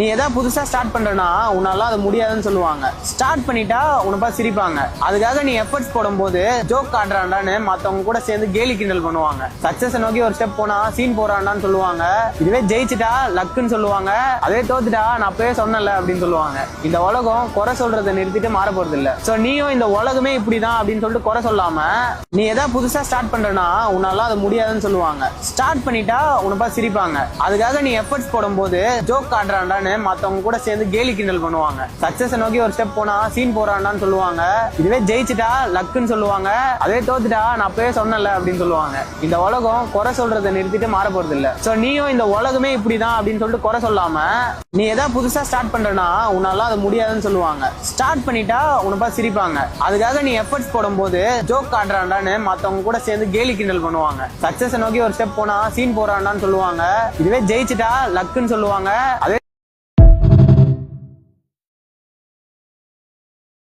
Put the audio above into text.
நீ ஏதாவது புதுசா ஸ்டார்ட் பண்றனா உன்னால அது முடியாதுன்னு சொல்லுவாங்க. ஸ்டார்ட் பண்ணிட்டா உனப்பா சிரிப்பாங்க. அதுக்காக நீ எஃபர்ட்ஸ் போடும்போது ஜோக் காட்டுறான்டான்னு மத்தவங்க கூட சேர்ந்து கேலி கிண்டல் பண்ணுவாங்க. சக்சஸ் நோக்கி ஒரு ஸ்டெப் போனா சீன் போறான்டான்னு சொல்லுவாங்க. இதுவே ஜெயிச்சுட்டா லக்குன்னு சொல்லுவாங்க. அதே தோத்துட்டா நான் அப்பவே சொன்னல அப்படின்னு சொல்லுவாங்க. இந்த உலகம் குறை சொல்றதை நிறுத்திட்டு மாற போறது இல்ல. சோ நீயும் இந்த உலகமே இப்படிதான் அப்படின்னு சொல்லிட்டு குறை சொல்லாம நீ ஏதாவது புதுசா ஸ்டார்ட் பண்றனா உன்னால அது முடியாதுன்னு சொல்லுவாங்க. ஸ்டார்ட் பண்ணிட்டா உனப்பா சிரிப்பாங்க. அதுக்காக நீ எஃபர்ட்ஸ் போடும்போது ஜோக் காட்டுறான்டான்னு மத்தவங்க கூட சேர்ந்து கேலி கிண்டல் பண்ணுவாங்க. சக்சஸ் நோக்கி ஒரு ஸ்டெப் போனா சீன் போறான்டான்னு சொல்லுவாங்க. இதுவே ஜெயிச்சுட்டா லக்குன்னு சொல்லுவாங்க. அதே தோத்துட்டா நான் அப்பவே சொன்னல அப்படின்னு சொல்லுவாங்க. இந்த உலகம் குறை சொல்றதை நிறுத்திட்டு மாற போறது இல்ல. சோ நீயும் இந்த உலகமே இப்படிதான் அப்படின்னு சொல்லிட்டு குறை சொல்லாம நீ ஏதாவது புதுசா ஸ்டார்ட் பண்றனா உன்னால அது முடியாதுன்னு சொல்லுவாங்க. ஸ்டார்ட் பண்ணிட்டா உனப்பா சிரிப்பாங்க. அதுக்காக நீ எஃபர்ட்ஸ் போடும்போது ஜோக் காட்டுறான்டான்னு மத்தவங்க கூட சேர்ந்து கேலி கிண்டல் பண்ணுவாங்க. சக்சஸ் நோக்கி ஒரு ஸ்டெப் போனா சீன் போறான்டான்னு சொல்லுவாங்க. இதுவே ஜெயிச்சுட்டா லக்குன்னு சொல்லுவாங்க. அதே